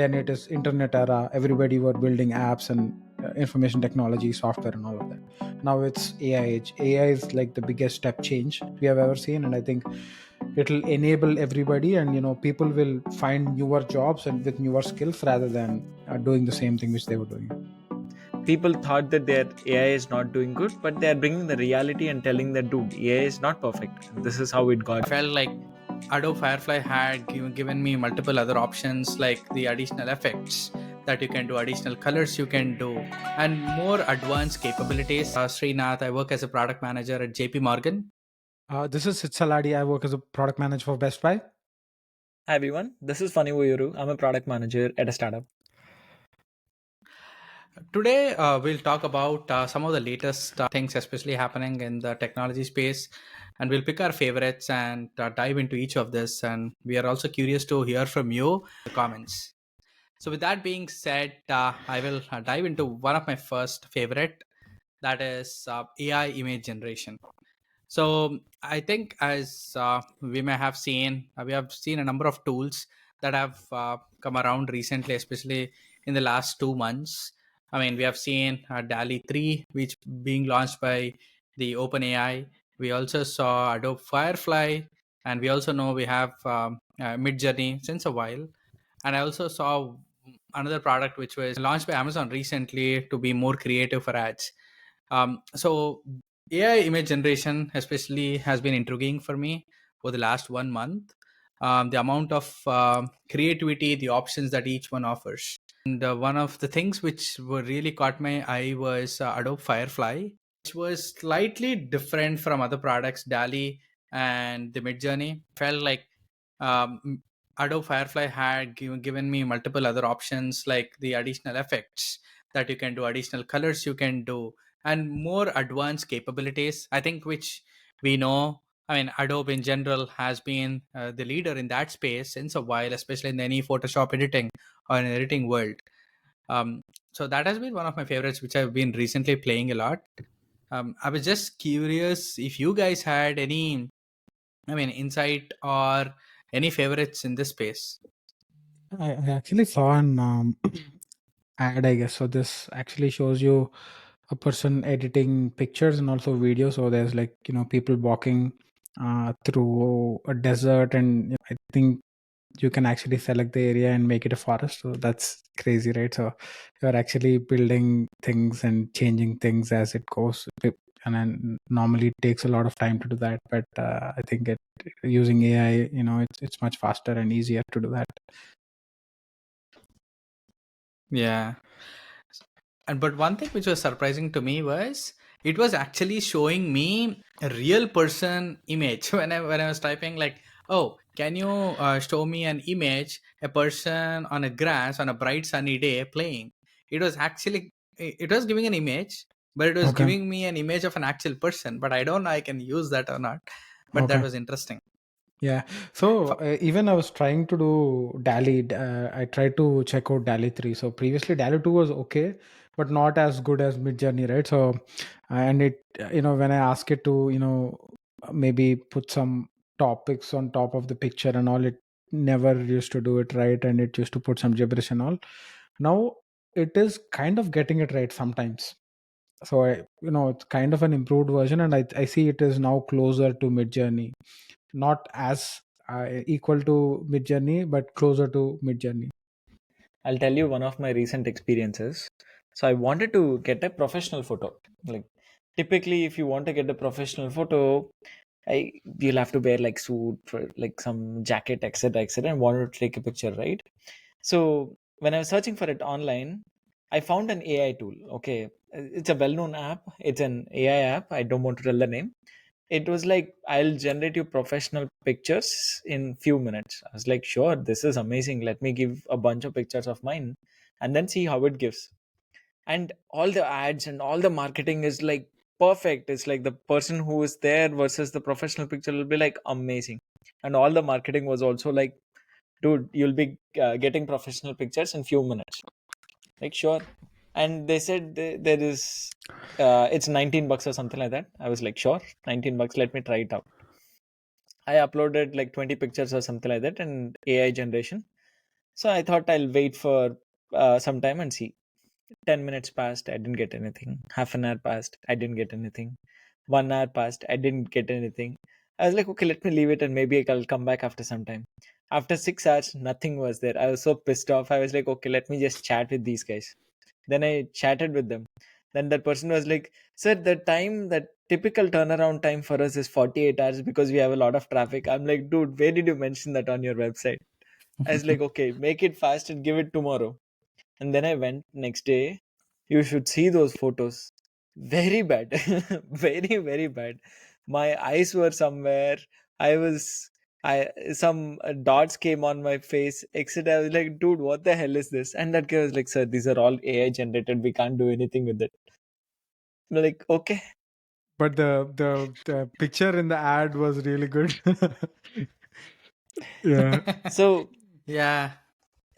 Then it is internet era. Everybody were building apps and information technology, software, and all of that. Now it's AI age. AI is like the biggest step change we have ever seen, and I think it'll enable everybody, and people will find newer jobs and with newer skills rather than doing the same thing which they were doing. People thought that their AI is not doing good, but they are bringing the reality and telling that, dude, AI is not perfect. This is how it got. I felt like Adobe Firefly had given me multiple other options like the additional effects that you can do, additional colors you can do, and more advanced capabilities. Srinath, I work as a product manager at JP Morgan. This is Saladi. I work as a product manager for Best Buy. Hi everyone, this is Phani. I'm a product manager at a startup. Today, we'll talk about some of the latest things, especially happening in the technology space, and we'll pick our favorites and dive into each of this. And we are also curious to hear from you in the comments. So, with that being said, I will dive into one of my first favorite, that is AI image generation. So, I think as we may have seen, we have seen a number of tools that have come around recently, especially in the last 2 months. I mean, we have seen DALI 3, which being launched by the OpenAI. We also saw Adobe Firefly, and we also know we have Midjourney since a while. And I also saw another product which was launched by Amazon recently to be more creative for ads. So AI image generation especially has been intriguing for me for the last 1 month. The amount of creativity, the options that each one offers. And one of the things which were really caught my eye was Adobe Firefly, which was slightly different from other products, DALI and the Midjourney. Felt like um, Adobe Firefly had given me multiple other options like the additional effects that you can do, additional colors you can do, and more advanced capabilities, I think, which we know. I mean, Adobe in general has been the leader in that space since a while, especially in any Photoshop editing or in editing world. Um, so that has been one of my favorites, which I've been recently playing a lot. I was just curious if you guys had any, I mean, insight or any favorites in this space. I actually saw an ad, I guess. So this actually shows you a person editing pictures and also video. So there's like people walking through a desert, and I think you can actually select the area and make it a forest. So that's crazy, right? So you're actually building things and changing things as it goes. And then normally it takes a lot of time to do that, but I think using AI, it's much faster and easier to do that. Yeah. And but one thing which was surprising to me was it was actually showing me a real person image when I was typing like, oh, can you show me an image, a person on a grass on a bright sunny day playing? It was actually it was giving an image, but it was Okay. giving me an image of an actual person. But I don't know I can use that or not. But that Okay. was interesting. Yeah. So even I was trying to do DALI. I tried to check out DALI 3. So previously DALI 2 was okay, but not as good as Midjourney, right? So, and it, when I ask it to, maybe put some topics on top of the picture and all, it never used to do it right. And it used to put some gibberish and all. Now it is kind of getting it right sometimes. So it's kind of an improved version, and I see it is now closer to Midjourney, not as equal to Midjourney, but closer to Midjourney. I'll tell you one of my recent experiences. So I wanted to get a professional photo. Like typically, if you want to get a professional photo, you'll have to wear like suit, like some jacket, etc., etc., and wanted to take a picture, right? So when I was searching for it online, I found an AI tool. Okay, it's a well-known app. It's an AI app. I don't want to tell the name. It was like, I'll generate you professional pictures in few minutes. I was like, sure, this is amazing. Let me give a bunch of pictures of mine and then see how it gives. And all the ads and all the marketing is like perfect. It's like the person who is there versus the professional picture will be like amazing. And all the marketing was also like, dude, you'll be getting professional pictures in few minutes. Like, sure. And they said there is it's 19 bucks or something like that. I was like, sure, 19 bucks, let me try it out. I uploaded like 20 pictures or something like that, and AI generation. So I thought I'll wait for some time and see. 10 minutes passed, I didn't get anything. Half an hour passed, I didn't get anything. 1 hour passed, I didn't get anything. I was like, okay, let me leave it and maybe I'll come back after some time. After 6 hours, nothing was there. I was so pissed off. I was like, okay, let me just chat with these guys. Then I chatted with them. Then that person was like, sir, that typical turnaround time for us is 48 hours because we have a lot of traffic. I'm like, dude, where did you mention that on your website? I was like, okay, make it fast and give it tomorrow. And then I went next day. You should see those photos. Very bad. Very, very bad. My eyes were somewhere. I was I some dots came on my face, etc. I was like, dude, what the hell is this? And that guy was like, sir, these are all AI generated. We can't do anything with it. I'm like, okay. But the picture in the ad was really good. Yeah. So Yeah.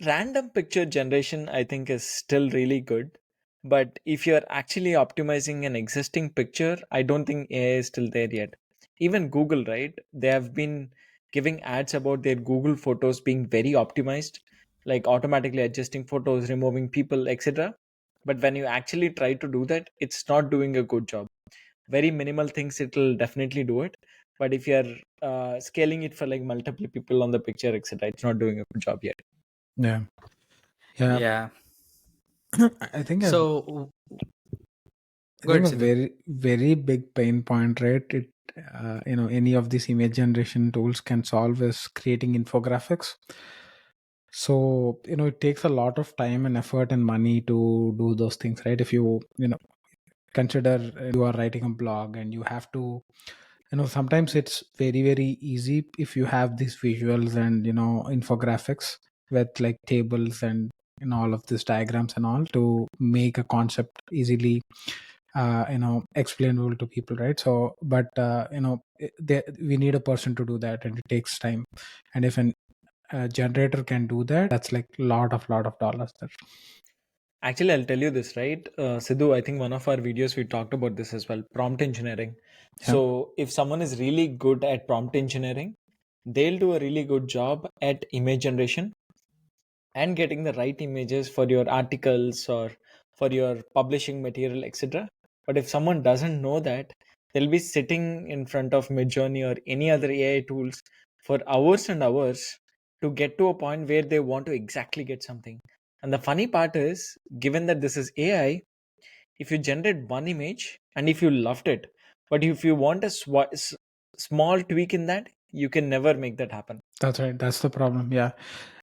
random picture generation, I think, is still really good. But if you're actually optimizing an existing picture, I don't think AI is still there yet. Even Google, right? They have been giving ads about their Google photos being very optimized, like automatically adjusting photos, removing people, etc. But when you actually try to do that, it's not doing a good job. Very minimal things, it'll definitely do it. But if you're scaling it for like multiple people on the picture, etc., it's not doing a good job yet. Yeah. Yeah. Yeah. I think I've So I go think ahead, a Sidhu. very big pain point, right? Any of these image generation tools can solve is creating infographics. So, it takes a lot of time and effort and money to do those things, right? If consider you are writing a blog and you have to, sometimes it's very easy if you have these visuals and, infographics with like tables and, all of these diagrams and all to make a concept easily explainable to people, right? So but we need a person to do that and it takes time, and if a generator can do that, that's like lot of dollars there. Actually, I'll tell you this, right? Sidhu, I think one of our videos we talked about this as well, prompt engineering. Yeah, So, if someone is really good at prompt engineering, they'll do a really good job at image generation and getting the right images for your articles or for your publishing material, etc. But if someone doesn't know that, they'll be sitting in front of Midjourney or any other AI tools for hours and hours to get to a point where they want to exactly get something. And the funny part is, given that this is AI, if you generate one image and if you loved it, but if you want a small tweak in that, you can never make that happen. that's right, that's the problem. Yeah,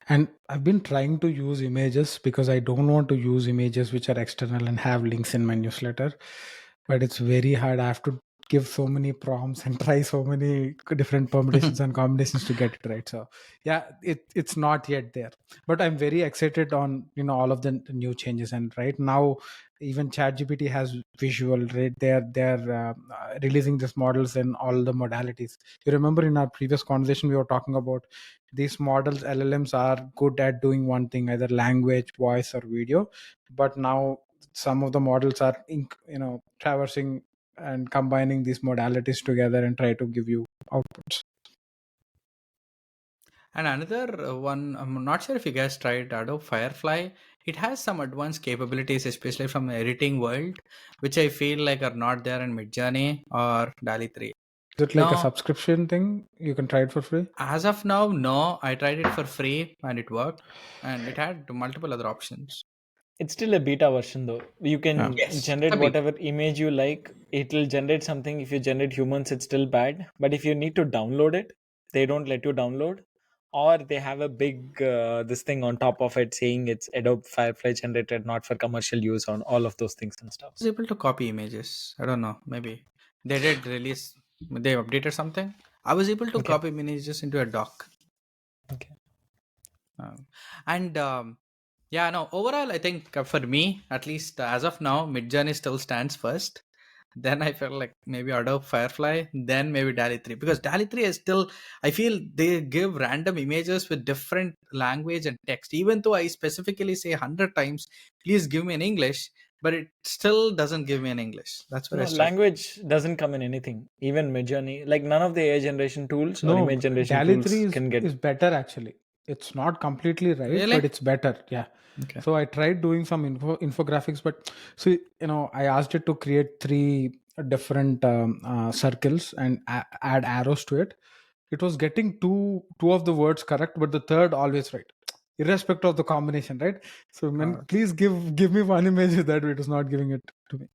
and I've been trying to use images because I don't want to use images which are external and have links in my newsletter, but it's very hard. I have to give so many prompts and try so many different permutations and combinations to get it right. So yeah, it's not yet there, but I'm very excited on all of the new changes. And right now even ChatGPT has visual, right? They're releasing these models in all the modalities. You remember in our previous conversation we were talking about these models, LLMs are good at doing one thing, either language, voice, or video, but now some of the models are traversing and combining these modalities together and try to give you outputs. And another one, I'm not sure if you guys tried Adobe Firefly. It has some advanced capabilities, especially from the editing world, which I feel like are not there in Midjourney or DALI 3. Is it like a Now, subscription thing? You can try it for free? as of now, no. I tried it for free and it worked, and it had multiple other options. It's still a beta version though. You Yeah. can Yes, it's generate a bit. whatever image you like. It'll generate something. If you generate humans, it's still bad. But if you need to download it, they don't let you download. Or they have a big this thing on top of it saying it's Adobe Firefly generated, not for commercial use on all of those things and stuff. Was able to copy images. I don't know. Maybe they did release. They updated something. I was able to Okay. copy images into a doc. Okay. Um, and yeah, no. Overall, I think for me, at least as of now, Midjourney still stands first. Then I felt like maybe Adobe Firefly, then maybe DALI 3, because DALI 3 is still, I feel they give random images with different language and text. Even though I specifically say 100 times, please give me in English, but it still doesn't give me in English. That's where I No, struggle. language doesn't come in anything. Even Midjourney, like none of the AI generation tools or No, image generation DALI 3 tools is can get. is better actually. It's not completely right, but Really? it's better. Yeah. Okay. So I tried doing some infographics, but see, I asked it to create three different circles and add arrows to it. It was getting two of the words correct, but the third always right, irrespective of the combination, right? So, man, please give me one image that it is not giving it to me.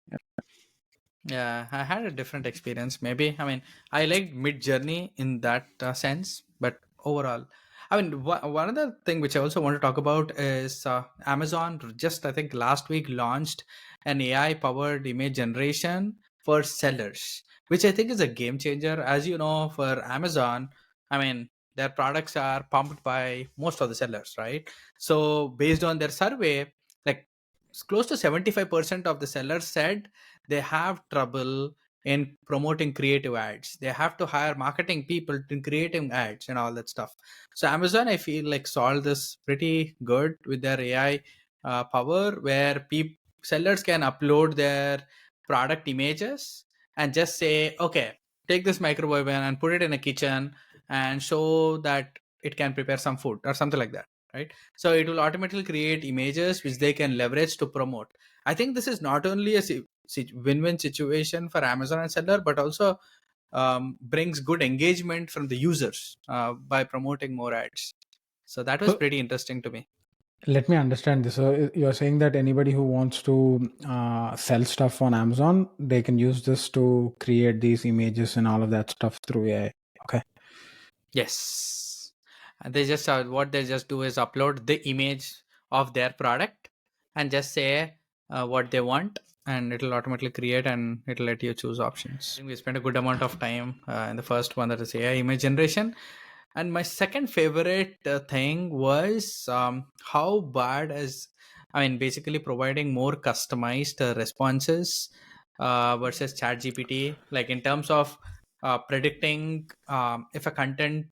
Yeah, I had a different experience. Maybe, I mean, I liked Mid Journey in that sense, but overall, I mean, one other thing which I also want to talk about is Amazon just, I think, last week launched an AI powered image generation for sellers, which I think is a game changer. As you know, for Amazon, I mean, their products are pumped by most of the sellers, right? So, based on their survey, like close to 75% of the sellers said they have trouble in promoting creative ads. They have to hire marketing people in creating ads and all that stuff. So Amazon, I feel like solved this pretty good with their AI power, where sellers can upload their product images and just say, okay, take this microwave oven and put it in a kitchen and show that it can prepare some food or something like that, right? So it will automatically create images which they can leverage to promote. I think this is not only a win-win situation for Amazon and seller, but also brings good engagement from the users by promoting more ads. So that was So pretty interesting to me. let me understand this. So you're saying that anybody who wants to sell stuff on Amazon, they can use this to create these images and all of that stuff through AI. Okay. Yes, and they just what they just do is upload the image of their product and just say what they want, and it'll automatically create and it'll let you choose options. I think we spent a good amount of time in the first one, that is AI image generation. And my second favorite thing was how bad is, I mean, basically providing more customized responses versus ChatGPT, like in terms of predicting if a content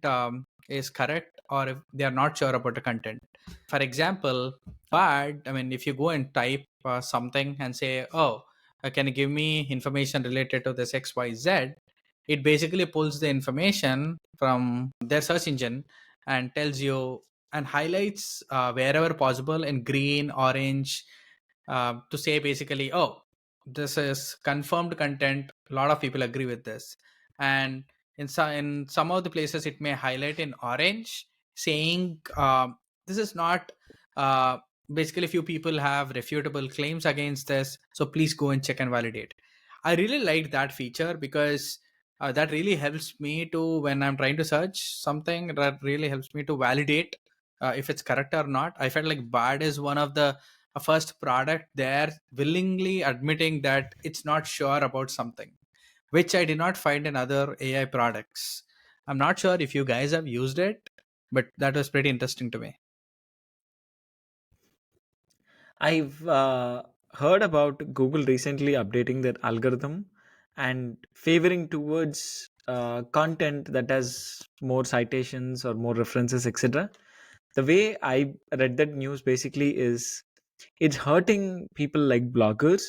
is correct or if they are not sure about the content. For example, bad, I mean, if you go and type something and say, oh, can you give me information related to this XYZ? It basically pulls the information from their search engine and tells you and highlights wherever possible in green, orange, to say basically, oh, this is confirmed content. A lot of people agree with this, and in some of the places it may highlight in orange, saying this is not. Basically, few people have refutable claims against this, so please go and check and validate. I really like that feature because that really helps me to, when I'm trying to search something, that really helps me to validate if it's correct or not. I felt like Bard is one of the first product there willingly admitting that it's not sure about something, which I did not find in other AI products. I'm not sure if you guys have used it, but that was pretty interesting to me. I've heard about Google recently updating their algorithm and favoring towards content that has more citations or more references, etc. The way I read that news basically is it's hurting people like bloggers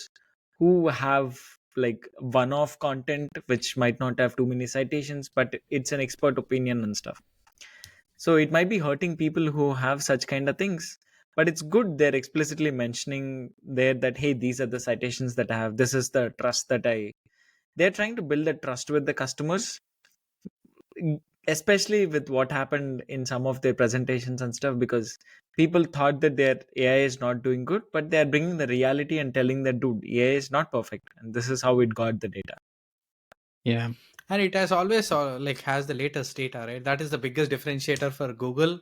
who have like one-off content which might not have too many citations, but it's an expert opinion and stuff. So it might be hurting people who have such kind of things, but it's good they're explicitly mentioning there that hey, these are the citations that I have, this is the trust that I, they're trying to build a trust with the customers, especially with what happened in some of their presentations and stuff, because people thought that their AI is not doing good, but they're bringing the reality and telling that dude, AI is not perfect and this is how it got the data. Yeah. And it has always like has the latest data, right? That is the biggest differentiator for Google.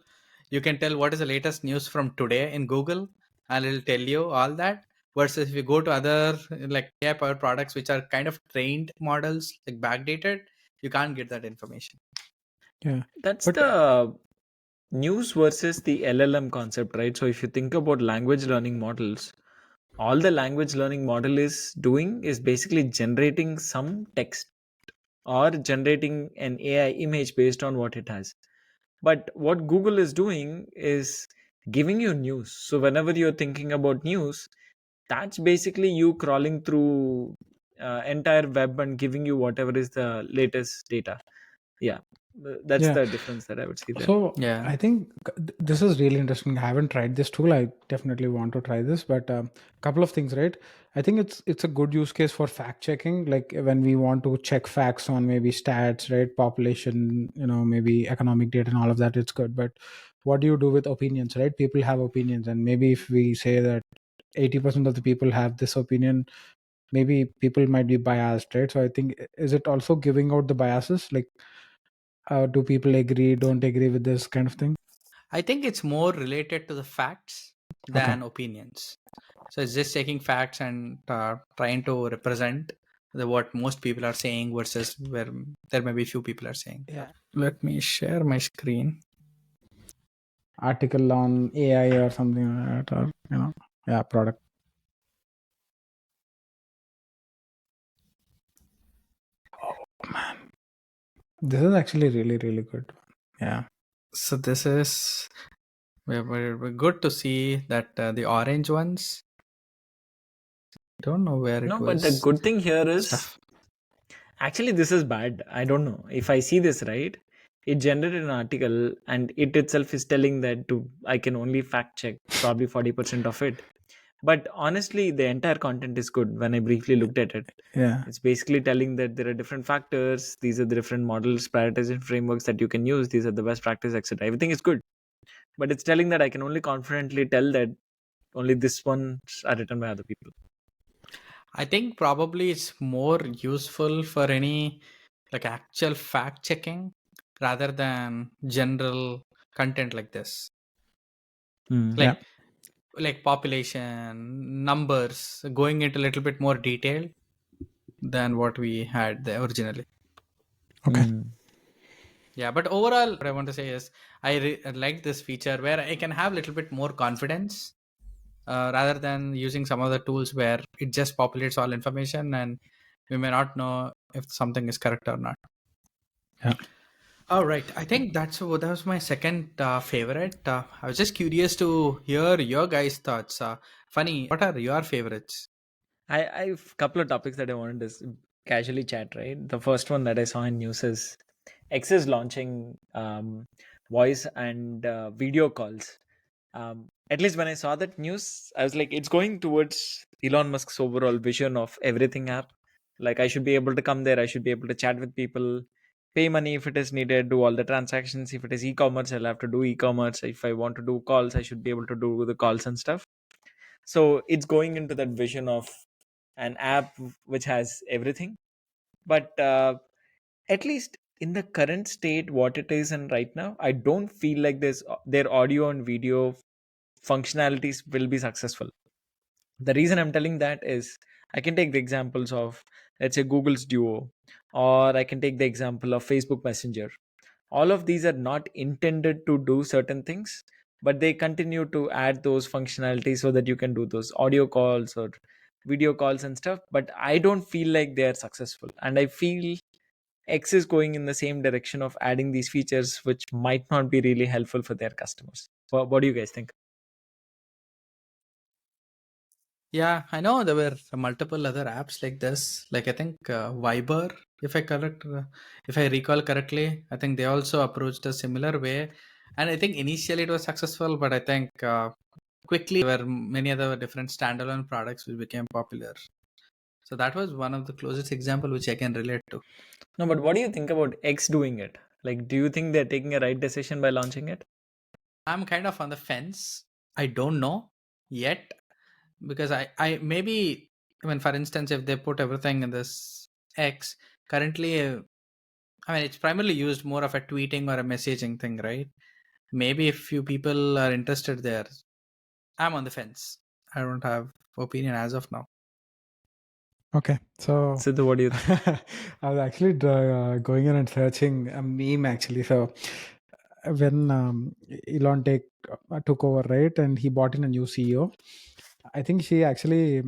You can tell what is the latest news from today in Google, and it'll tell you all that. Versus if you go to other like AI powered products which are kind of trained models, like backdated, you can't get that information. Yeah. That's But the news versus the LLM concept, right? So if you think about language learning models, all the language learning model is doing is basically generating some text or generating an AI image based on what it has. But what Google is doing is giving you news. So whenever you're thinking about news, that's basically you crawling through entire web and giving you whatever is the latest data. Yeah. That's Yeah. the difference that I would see there. So Yeah. I think this is really interesting. I haven't tried this tool. I definitely want to try this. But couple of things, right? I think it's a good use case for fact checking. Like when we want to check facts on maybe stats, right? Population, maybe economic data and all of that. It's good. But what do you do with opinions, right? People have opinions, and maybe if we say that 80% of the people have this opinion, maybe people might be biased, right? So I think, is it also giving out the biases? Like, do people agree, don't agree with this kind of thing? I think it's more related to the facts Okay. than opinions. So it's just taking facts and trying to represent what most people are saying versus where there may be few people are saying. Yeah. Let me share my screen. Article on AI or something like that, or yeah, product. Oh man, this is actually really really good. Yeah. So this is we're good to see that the orange ones. Don't know where it No, but the was good thing here is, stuff. actually, this is bad. I don't know. If I see this right, it generated an article and it itself is telling that I can only fact check probably 40% of it. But honestly, the entire content is good when I briefly looked at it. Yeah. It's basically telling that there are different factors, these are the different models, prioritization frameworks that you can use, these are the best practice, etc. Everything is good. But it's telling that I can only confidently tell that only this ones are written by other people. I think probably it's more useful for any like actual fact checking rather than general content like this. Hmm. Yeah. Like population numbers going into a little bit more detail than what we had there originally. Okay. Hmm. Yeah, but overall what I want to say is I like this feature where I can have a little bit more confidence rather than using some other tools where it just populates all information and we may not know if something is correct or not. Yeah. All right, I think that was my second favorite. I was just curious to hear your guys' thoughts. Funny, what are your favorites? I have a couple of topics that I wanted to casually chat, right? The first one that I saw in news is X is launching voice and video calls. At least when I saw that news, I was like, it's going towards Elon Musk's overall vision of everything app. Like, I should be able to come there, I should be able to chat with people, pay money if it is needed, do all the transactions. If it is e-commerce, I'll have to do e-commerce. If I want to do calls, I should be able to do the calls and stuff. So it's going into that vision of an app which has everything. But at least in the current state, what it is, and right now, I don't feel like their audio and video functionalities will be successful. The reason I'm telling that is, I can take the examples of, let's say, Google's Duo, or I can take the example of Facebook Messenger. All of these are not intended to do certain things, but they continue to add those functionalities so that you can do those audio calls or video calls and stuff. But I don't feel like they are successful, and I feel X is going in the same direction of adding these features which might not be really helpful for their customers. What do you guys think? Yeah, I know there were multiple other apps like this. Like I think Viber, if I recall correctly, I think they also approached a similar way. And I think initially it was successful, but I think quickly there were many other different standalone products which became popular. So that was one of the closest example which I can relate to. No, but what do you think about X doing it? Like, do you think they're taking a right decision by launching it? I'm kind of on the fence. I don't know yet because I maybe, I mean, for instance, if they put everything in this X currently, I mean, it's primarily used more of a tweeting or a messaging thing, right? Maybe if few people are interested there, I'm on the fence. I don't have opinion as of now. Okay. So Sidhu, what do you think? I was actually going in and searching a meme actually. So when Elon took over, right, and he brought in a new CEO, I think she actually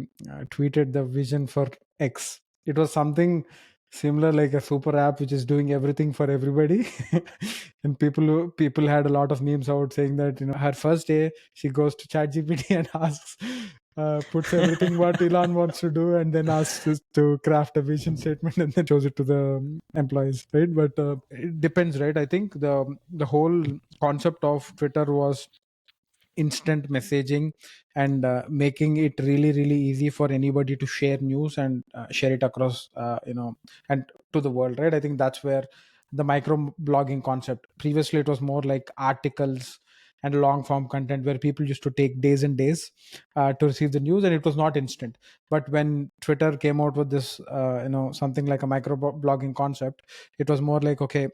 tweeted the vision for X. It was something similar like a super app which is doing everything for everybody. And people had a lot of memes out saying that her first day she goes to ChatGPT and asks puts everything what Elon wants to do, and then asks us to craft a vision statement, and then shows it to the employees, right? But it depends, right? I think the whole concept of Twitter was instant messaging, and making it really really easy for anybody to share news and share it across, and to the world, right? I think that's where the micro blogging concept, previously it was more like articles and long form content where people used to take days and days to receive the news, and it was not instant. But when Twitter came out with this, something like a micro blogging concept, it was more like, okay,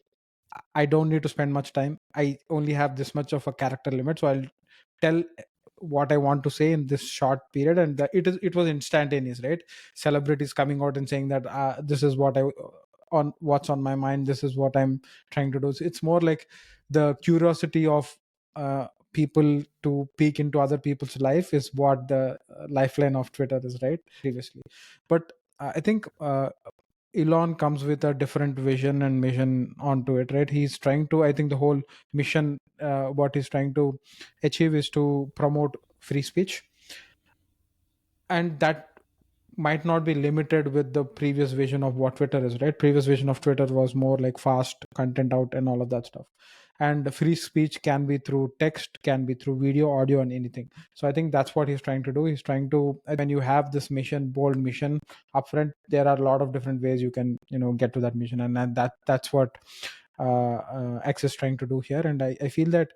I don't need to spend much time. I only have this much of a character limit, so I'll tell what I want to say in this short period, and it was instantaneous, right? Celebrities coming out and saying that this is what I on what's on my mind. This is what I'm trying to do. So it's more like the curiosity of people to peek into other people's life is what the lifeline of Twitter is, right? Previously, but I think Elon comes with a different vision and mission onto it, right? He's trying to, I think the whole mission, what he's trying to achieve is to promote free speech. And that might not be limited with the previous vision of what Twitter is, right? Previous vision of Twitter was more like fast content out and all of that stuff. And free speech can be through text, can be through video, audio, and anything. So I think that's what he's trying to do. He's trying to, when you have this mission, bold mission upfront, there are a lot of different ways you can, get to that mission. And that's what X is trying to do here. And I feel that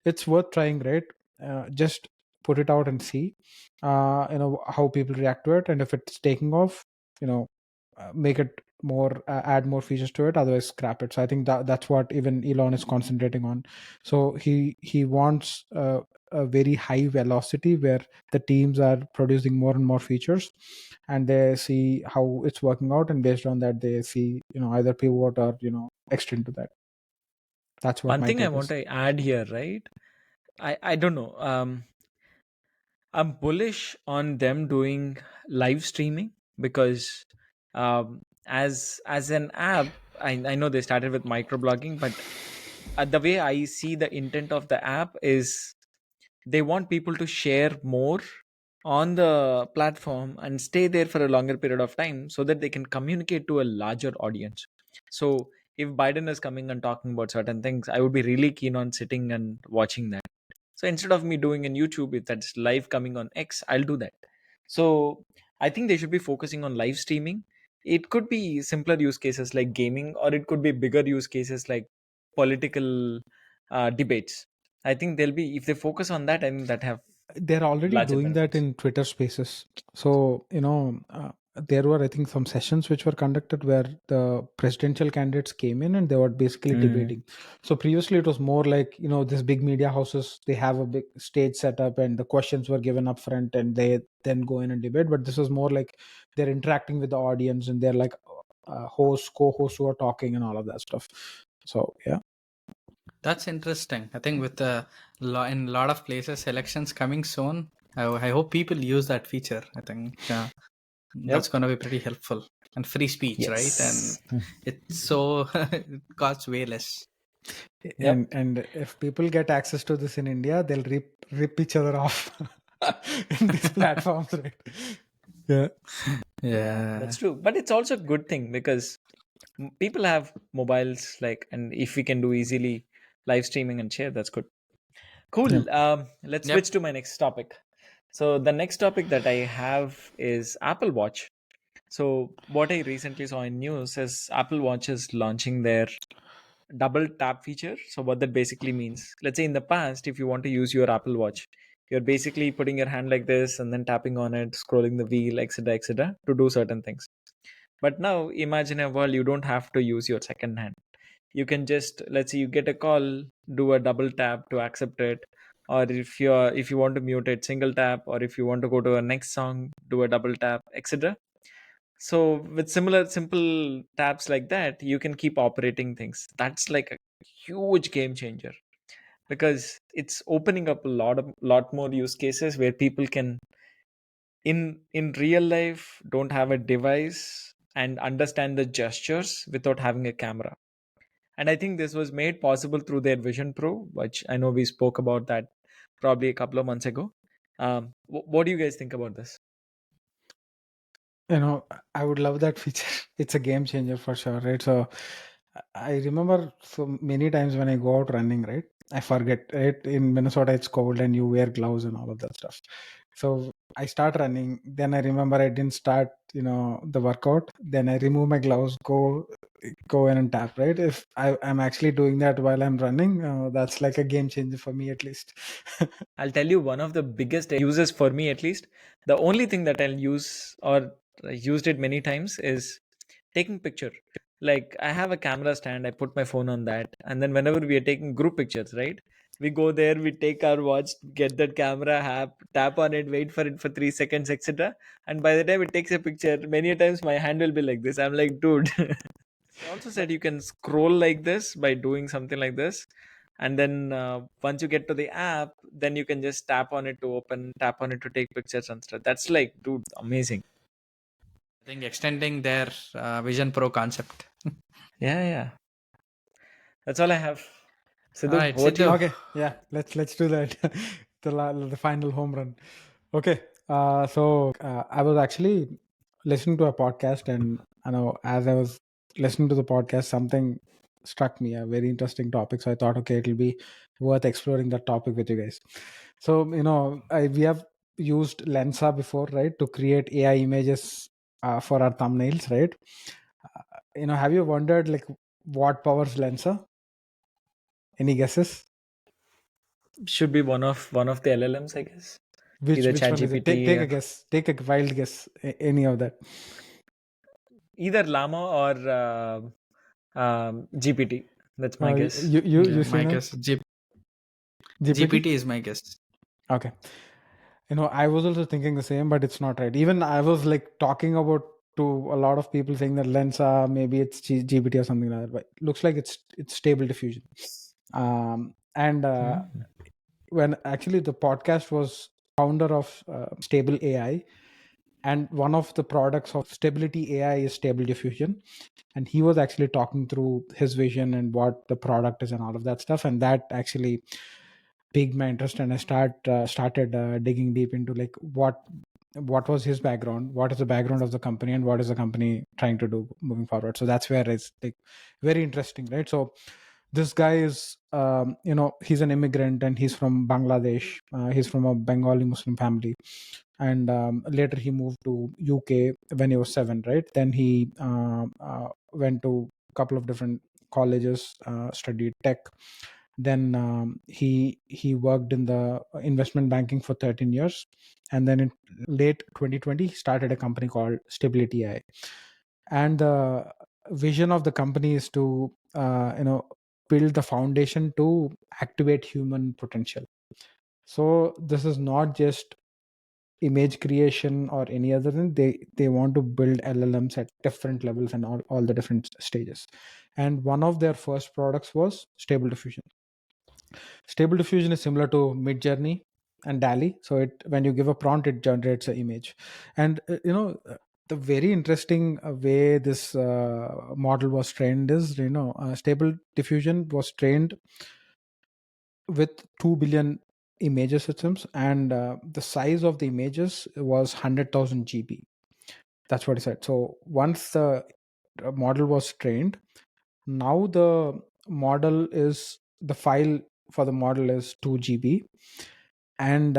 it's worth trying, right? Just put it out and see how people react to it, and if it's taking off, make it more, add more features to it, otherwise scrap it. So I think that's what even Elon is concentrating on. So he wants a very high velocity where the teams are producing more and more features, and they see how it's working out, and based on that they see either pivot or extend to that. That's what One my thing I take want is. to add here, right? I don't know. I'm bullish on them doing live streaming because as an app, I know they started with microblogging, but the way I see the intent of the app is they want people to share more on the platform and stay there for a longer period of time so that they can communicate to a larger audience. So if Biden is coming and talking about certain things, I would be really keen on sitting and watching that. So instead of me doing in YouTube, if that's live coming on X, I'll do that. So I think they should be focusing on live streaming. It could be simpler use cases like gaming, or it could be bigger use cases like political debates. I think they'll be, if they focus on that, I think that have They're already larger doing that benefits. in Twitter Spaces. So there were, I think, some sessions which were conducted where the presidential candidates came in and they were basically Mm. debating. So previously it was more like, this big media houses, they have a big stage set up and the questions were given up front and they then go in and debate. But this was more like they're interacting with the audience, and they're like hosts, co-hosts who are talking and all of that stuff. So yeah. That's interesting. I think with in a lot of places, elections coming soon, I hope people use that feature. I think that's Yep. going to be pretty helpful. And free speech, right? And Yes. it's so it costs way less. Yep. And if people get access to this in India, they'll rip each other off in these platforms, right? Yeah. Yeah. That's true. But it's also a good thing because people have mobiles, like, and if we can do easily live streaming and share, that's good. Yeah. Cool. Let's switch Yep. to my next topic. So the next topic that I have is Apple Watch. So what I recently saw in news is Apple Watch is launching their double tap feature. So what that basically means, let's say in the past, if you want to use your Apple Watch, you're basically putting your hand like this and then tapping on it, scrolling the wheel, etc., to do certain things. But now imagine a world you don't have to use your second hand. You can just, let's say you get a call, do a double tap to accept it, or if you want to mute it, single tap, or if you want to go to a next song, do a double tap, etc. So with similar simple taps like that, you can keep operating things. That's like a huge game changer because it's opening up a lot more use cases where people can in real life don't have a device and understand the gestures without having a camera. And I think this was made possible through their Vision Pro, which I know we spoke about that probably a couple of months ago. What do you guys think about this? You know, I would love that feature. It's a game changer for sure, right? So I remember so many times when I go out running, right? I forget, right? In Minnesota, it's cold and you wear gloves and all of that stuff. So I start running. Then I remember I didn't start, the workout. Then I remove my gloves, go in and tap, right? If I'm actually doing that while I'm running, that's like a game changer for me at least. I'll tell you one of the biggest uses for me, at least. The only thing that I'll use, or I used it many times, is taking picture. Like, I have a camera stand, I put my phone on that, and then whenever we are taking group pictures, right? We go there, we take our watch, get that camera app, tap on it for 3 seconds, etc. And by the time it takes a picture, many a times my hand will be like this. I'm like, dude. They also said you can scroll like this by doing something like this, and then once you get to the app, then you can just tap on it to open, tap on it to take pictures and stuff. That's like, dude, amazing. I think extending their Vision Pro concept. Yeah, yeah. That's all I have. All Sidhu, right, over to you. Sidhu. Okay, yeah, let's do that. The final home run. Okay, I was actually listening to a podcast, and I know as I was listening to the podcast, something struck me, a very interesting topic. So I thought, okay, it'll be worth exploring that topic with you guys. So we have used Lensa before, right, to create AI images for our thumbnails, right? Have you wondered like what powers Lensa? Any guesses? Should be one of the LLMs, I guess. Which Either which one is it? Take ChatGPT, a guess. Take a wild guess. Any of that. either Llama or GPT. That's my guess. You Yeah, my Srinath? guess. GPT. GPT is my guess. Okay. I was also thinking the same, but it's not right. Even I was like talking about to a lot of people saying that Lensa, maybe it's GPT or something like that. But it looks like it's Stable Diffusion. And Hmm. when actually the podcast was founder of Stable AI, and one of the products of Stability AI is Stable Diffusion, and he was actually talking through his vision and what the product is and all of that stuff, and that actually piqued my interest, and I started digging deep into like what was his background, what is the background of the company, and what is the company trying to do moving forward. So that's where it's like very interesting, right? So this guy is he's an immigrant and he's from Bangladesh. He's from a Bengali Muslim family, and later he moved to UK when he was 7, right? Then he went to a couple of different colleges, studied tech. Then he worked in the investment banking for 13 years, and then in late 2020 he started a company called Stability AI. And the vision of the company is to build the foundation to activate human potential. So this is not just image creation or any other thing. They want to build LLMs at different levels and all the different stages. And one of their first products was Stable Diffusion. Stable Diffusion is similar to Mid Journey and DALI. So it when you give a prompt, it generates an image. And the very interesting way this model was trained is Stable Diffusion was trained with 2 billion images systems, and the size of the images was 100,000 GB. That's what he said. So once the model was trained, now the file for the model is 2 GB, and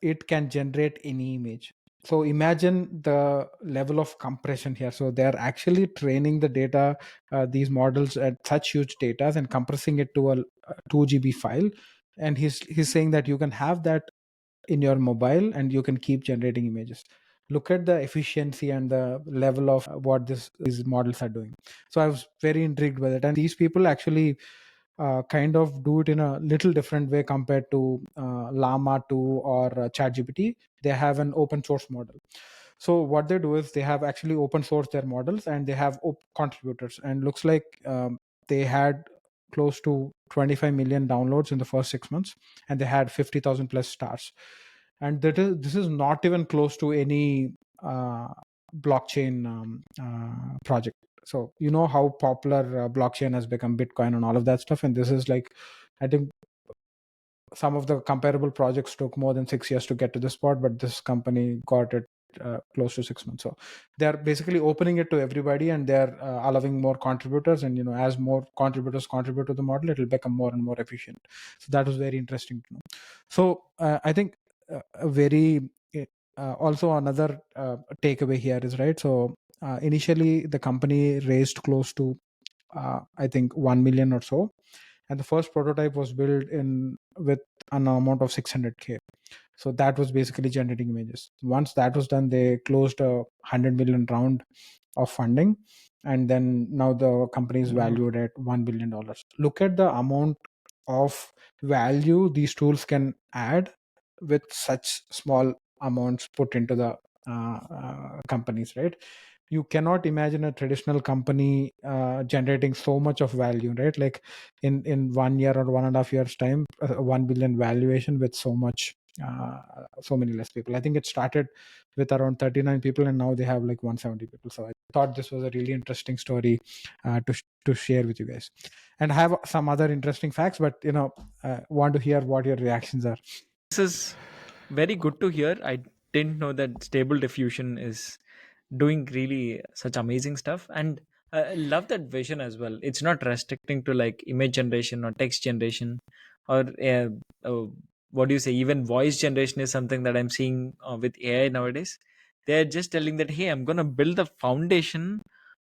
it can generate any image. So imagine the level of compression here. So they're actually training the data, these models at such huge data and compressing it to a 2 GB file. And he's saying that you can have that in your mobile and you can keep generating images. Look at the efficiency and the level of what these models are doing. So I was very intrigued by that, and these people actually kind of do it in a little different way compared to Llama 2 or ChatGPT. They have an open source model. So what they do is they have actually open sourced their models, and they have contributors, and looks like they had close to 25 million downloads in the first 6 months, and they had 50,000 plus stars. And this is not even close to any blockchain project. So you know how popular blockchain has become, Bitcoin and all of that stuff, and this is like, I think, some of the comparable projects took more than 6 years to get to this spot, but this company got it close to 6 months. So they're basically opening it to everybody, and they're allowing more contributors, and as more contributors contribute to the model, it will become more and more efficient. So that was very interesting to know. So I think a very also another takeaway here is, right, so initially the company raised close to I think 1 million or so, and the first prototype was built in with an amount of 600K. So that was basically generating images. Once that was done, they closed a 100 million round of funding, and then now the company is valued at $1 billion. Look at the amount of value these tools can add with such small amounts put into the companies, right? You cannot imagine a traditional company generating so much of value, right? Like in 1 year or 1.5 years time, 1 billion valuation with so many less people. I think it started with around 39 people, and now they have like 170 people. So I thought this was a really interesting story to share with you guys, and have some other interesting facts, but want to hear what your reactions are. This is very good to hear. I didn't know that Stable Diffusion is doing really such amazing stuff, and I love that vision as well. It's not restricting to like image generation or text generation, or what do you say? Even voice generation is something that I'm seeing with AI nowadays. They're just telling that, hey, I'm gonna build the foundation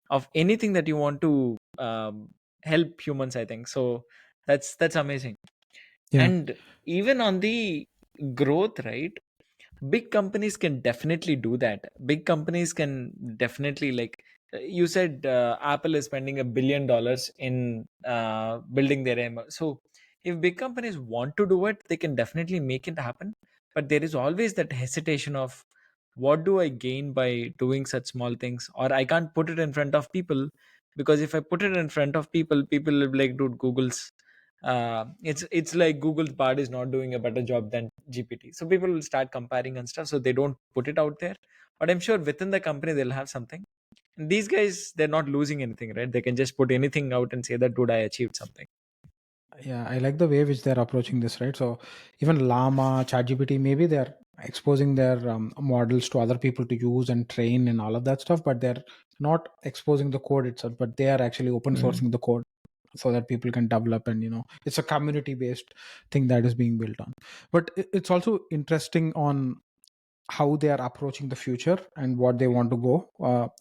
of anything that you want to help humans. I think so. That's amazing. Yeah. And even on the growth, right, big companies can definitely do that. Big companies can definitely, like you said, Apple is spending $1 billion in building their ML. So if big companies want to do it, they can definitely make it happen. But there is always that hesitation of, what do I gain by doing such small things? Or I can't put it in front of people, because if I put it in front of people, people will be like, dude, Google's it's like Google's Bard is not doing a better job than GPT. So people will start comparing and stuff, so they don't put it out there. But I'm sure within the company they'll have something. And these guys, they're not losing anything, right? They can just put anything out and say that, dude, I achieved something. Yeah, I like the way which they're approaching this, right? So even Llama, ChatGPT, maybe they're exposing their models to other people to use and train and all of that stuff, but they're not exposing the code itself, but they are actually open sourcing the code so that people can develop, and it's a community based thing that is being built on. But it's also interesting on how they are approaching the future and what they want to go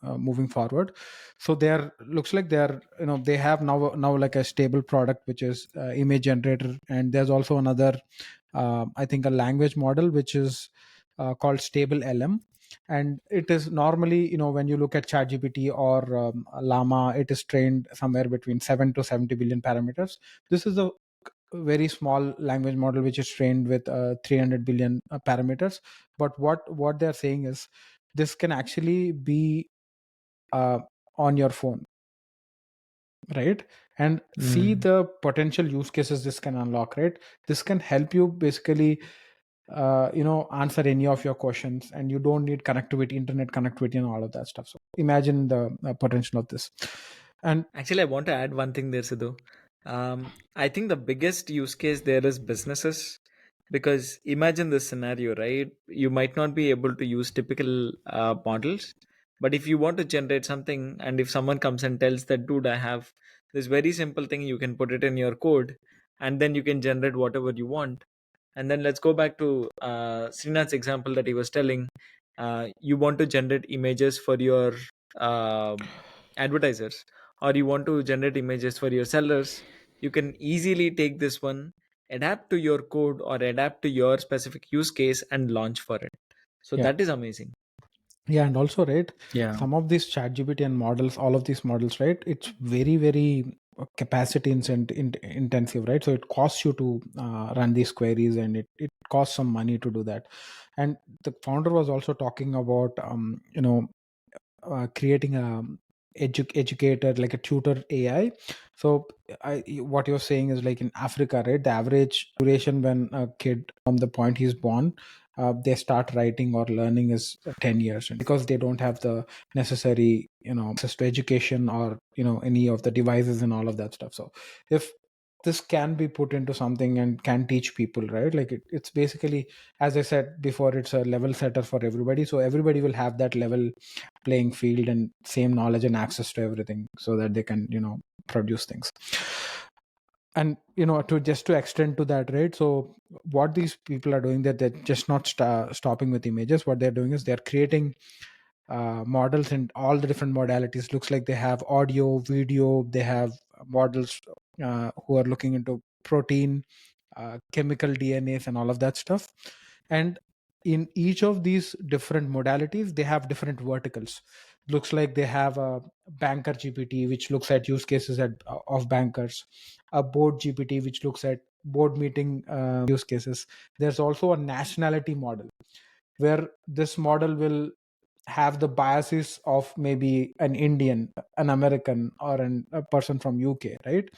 moving forward. So they're looks like they have now like a stable product, which is image generator, and there's also another I think a language model which is called stable LM. And it is normally, when you look at ChatGPT or Llama, it is trained somewhere between 7 to 70 billion parameters. This is a very small language model which is trained with 300 billion parameters. But what they're saying is this can actually be uh, on your phone, right? And see the potential use cases this can unlock, right? This can help you basically answer any of your questions, and you don't need connectivity, internet connectivity, and all of that stuff. So imagine the potential of this. And Actually, I want to add one thing there, Sidhu. I think the biggest use case there is businesses, because imagine this scenario, right? You might not be able to use typical models, but if you want to generate something, and if someone comes and tells that, dude, I have this very simple thing, you can put it in your code, and then you can generate whatever you want. And then let's go back to Srinath's example that he was telling. You want to generate images for your advertisers, or you want to generate images for your sellers. You can easily take this one, adapt to your code or adapt to your specific use case, and launch for it. So yeah, that is amazing. yeah, and also, right, Yeah. some of these chat GPT and models, all of these models, right, it's very, very capacity intensive, right? So it costs you to run these queries, and it costs some money to do that. And the founder was also talking about creating a educator, like a tutor AI. So what you're saying is, like in Africa, right, the average duration when a kid from the point he's born they start writing or learning is 10 years, and because they don't have the necessary access to education or any of the devices and all of that stuff. So if this can be put into something and can teach people, right? Like it's basically, as I said before, it's a level setter for everybody, so everybody will have that level playing field and same knowledge and access to everything, so that they can produce things. And to just to extend to that, right? So what these people are doing, that they're just not stopping with images. What they're doing is they're creating models in all the different modalities. Looks like they have audio, video, they have models who are looking into protein, chemical DNAs and all of that stuff. And in each of these different modalities, they have different verticals. Looks like they have a banker GPT, which looks at use cases of bankers, a board GPT, which looks at board meeting use cases. There's also a nationality model, where this model will have the biases of maybe an Indian, an American, or a person from UK, right?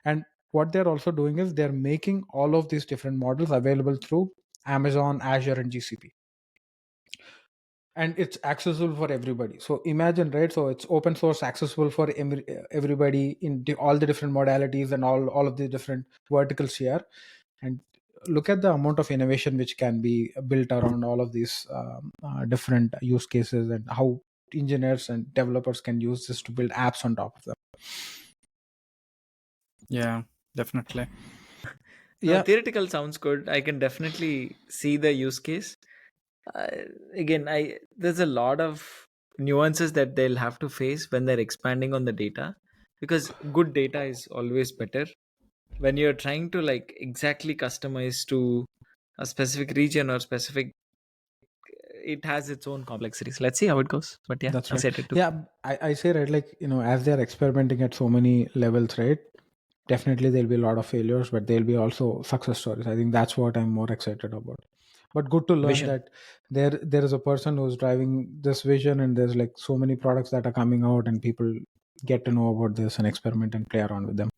And what they're also doing is they're making all of these different models available through Amazon, Azure, and GCP. And it's accessible for everybody. So imagine, right? So it's open source, accessible for everybody in all the different modalities and all of the different verticals here. And look at the amount of innovation which can be built around all of these different use cases, and how engineers and developers can use this to build apps on top of them. Yeah, definitely. Yeah, Theoretical sounds good. I can definitely see the use case. uh, Again, I there's a lot of nuances that they'll have to face when they're expanding on the data, because good data is always better. When you're trying to like exactly customize to a specific region or specific, it has its own complexities. Let's see how it goes, but yeah, that's right. excited too. Yeah, I say, right, like as they're experimenting at so many levels, right? Definitely there'll be a lot of failures, but there'll be also success stories. I think that's what I'm more excited about. But good to learn Vision. that there is a person who's driving this vision, and there's like so many products that are coming out, and people get to know about this and experiment and play around with them.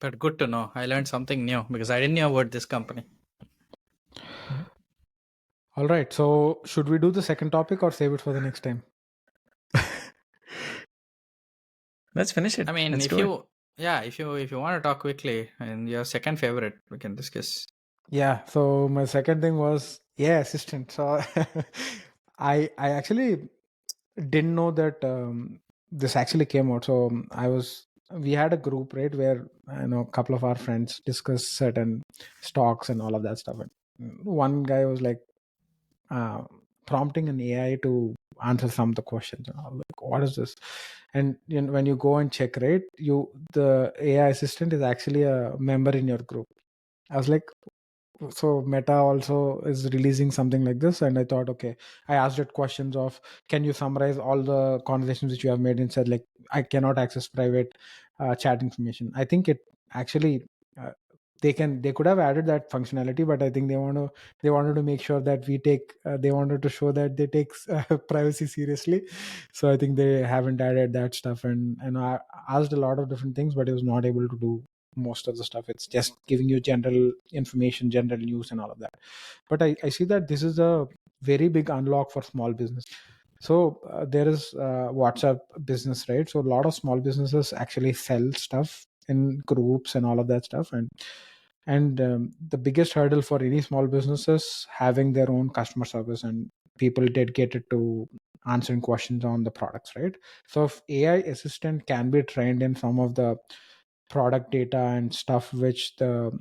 But good to know. I learned something new because I didn't know about this company. Mhm. All right, so should we do the second topic or save it for the next time? Let's finish I it. mean, Let's if do it. you, yeah, if you want to talk quickly and your second favorite, we can discuss. Yeah, so my second thing was assistant. So I actually didn't know that this actually came out. So we had a group, right, where a couple of our friends discuss certain stocks and all of that stuff. And one guy was like uh, prompting an AI to answer some of the questions. And I was like, what is this? And when you go and check, right, the AI assistant is actually a member in your group. I was like, so Meta also is releasing something like this, and I thought, okay, I asked it questions of, can you summarize all the conversations which you have made, and said like, I cannot access private chat information. I think it actually uh, they could have added that functionality, but I think they wanted to make sure that they wanted to show that they take privacy seriously. So I think they haven't added that stuff. And I asked a lot of different things, but it was not able to do most of the stuff. It's just giving you general information, general news, and all of that. But I see that this is a very big unlock for small business. So there is WhatsApp business, right? So a lot of small businesses actually sell stuff in groups and all of that stuff. And the biggest hurdle for any small business is having their own customer service and people dedicated to answering questions on the products, right? So if AI assistant can be trained in some of the product data and stuff which the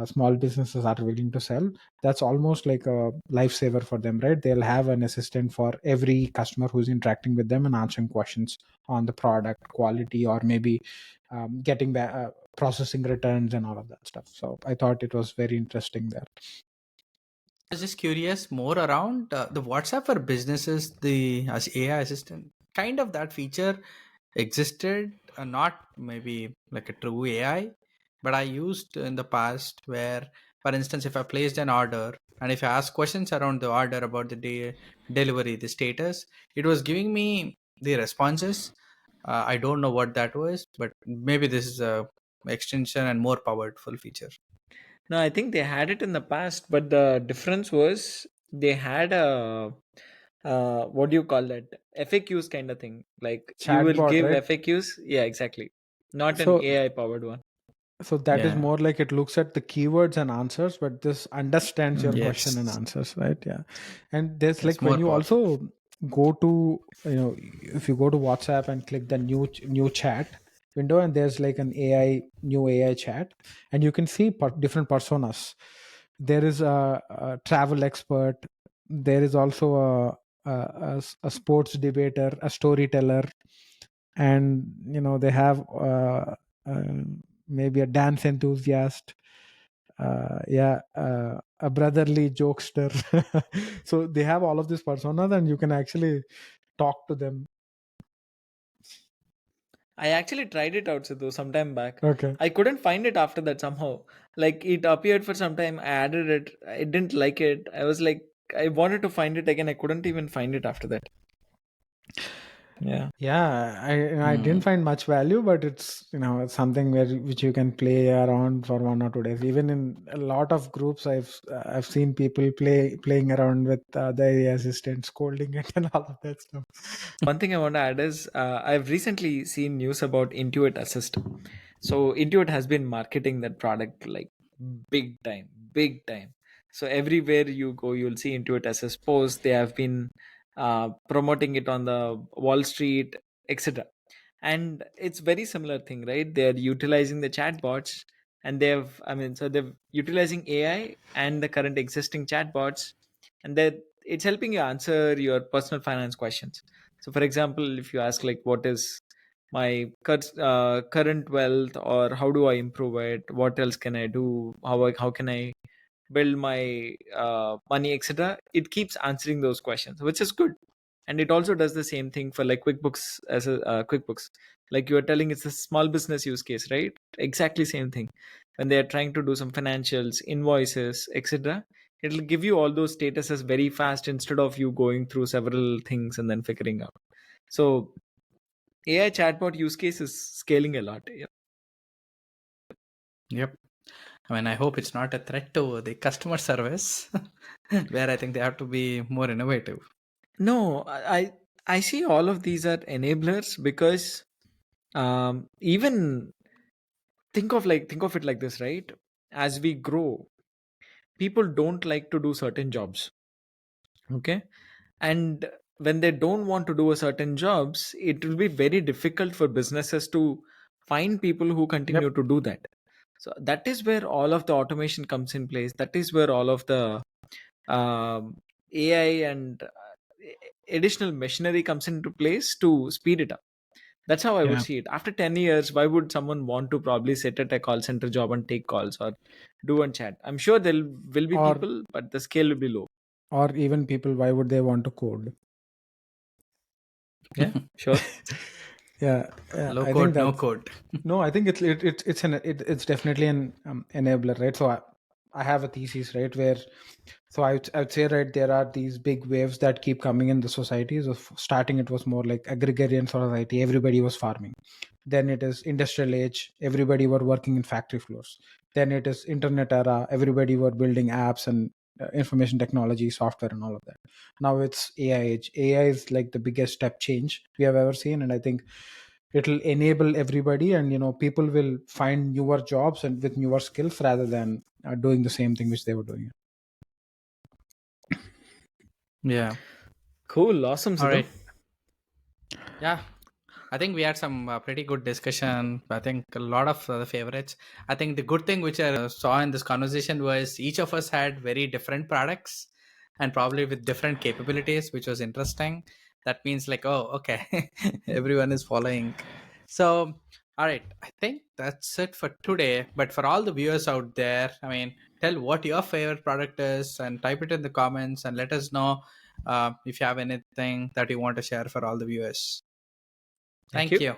small businesses are willing to sell, that's almost like a lifesaver for them, right? They'll have an assistant for every customer who's interacting with them and answering questions on the product quality, or maybe getting back processing returns and all of that stuff. So I thought it was very interesting there. I was just curious more around the WhatsApp for businesses, the as AI assistant. Kind of that feature existed, not maybe like a true AI, but I used in the past where, for instance, if I placed an order and if I asked questions around the order about the delivery, the status, it was giving me the responses. I don't know what that was, but maybe this is a extension and more powerful feature. No, I think they had it in the past, but the difference was they had a what do you call that, FAQs kind of thing. Like you will Chatbot, give right? FAQs. Yeah, exactly. Not an So AI powered one. So that is Yeah. more like it looks at the keywords and answers, but this understands your question and Yes, answers, right? Yeah. And there's it's like when more you powerful. also go to, if you go to WhatsApp and click the new chat window, and there's like an new AI chat, and you can see different personas. There is a travel expert. There is also a sports debater, a storyteller, and they have maybe a dance enthusiast, a brotherly jokester. So they have all of these personas, and you can actually talk to them. I actually tried it out, Sidhu, some time back. Okay. I couldn't find it after that somehow. Like it appeared for some time. I added it. I didn't like it. I was like, I wanted to find it again. I couldn't even find it after that. Yeah. Yeah, I didn't Hmm. find much value, but it's something which you can play around for 1 or 2 days. Even in a lot of groups, I've seen people playing around with the AI assistant, scolding it, and all of that stuff. One thing I want to add is I've recently seen news about Intuit Assist. So Intuit has been marketing that product like big time, big time. So everywhere you go, you'll see Intuit Assist posts. They have been promoting it on the Wall Street, etc. And it's very similar thing, right? They're utilizing the chatbots, and they're utilizing AI and the current existing chatbots, and that it's helping you answer your personal finance questions. So for example, if you ask like what is my current wealth, or how do I improve it, what else can I do, how can I build my money, etc., it keeps answering those questions, which is good. And it also does the same thing for like QuickBooks, as a QuickBooks, like you are telling, it's a small business use case, right? Exactly same thing. When they are trying to do some financials, invoices, etc., it'll give you all those statuses very fast, instead of you going through several things and then figuring out. So AI chatbot use case is scaling a lot. Yeah. Yep. I mean, I hope it's not a threat to the customer service, where I think they have to be more innovative. No, I see all of these are enablers, because even think of it like this, right? As we grow, people don't like to do certain jobs. Okay. And when they don't want to do a certain jobs, it will be very difficult for businesses to find people who Yep. continue to do that. So that is where all of the automation comes in place. That is where all of the um, AI and additional machinery comes into place to speed it up. That's how I would Yeah. see it. After 10 years, why would someone want to probably sit at a call center job and take calls or do and chat? I'm sure there will be Or people, but the scale will be low. even people, why would they want to code? Yeah, sure. Yeah, yeah. Low I think code, no that's code. no. I think it's definitely an enabler, right? So I have a thesis, right, where I would say, right, there are these big waves that keep coming in the society. So starting, it was more like agrarian society. Everybody was farming. Then it is industrial age. Everybody were working in factory floors. Then it is internet era. Everybody were building apps and information technology, software, and all of that. Now it's AI age. AI is like the biggest step change we have ever seen, and I think it'll enable everybody, and people will find newer jobs and with newer skills rather than doing the same thing which they were doing. Yeah. Cool. Awesome, All Sidhu. right. Yeah. I think we had some pretty good discussion. I think a lot of the favorites. I think the good thing which I saw in this conversation was each of us had very different products and probably with different capabilities, which was interesting. That means like, oh, okay, everyone is following. So, all right, I think that's it for today. But for all the viewers out there, I mean, tell what your favorite product is and type it in the comments and let us know if you have anything that you want to share for all the viewers. Thank Thank you. you.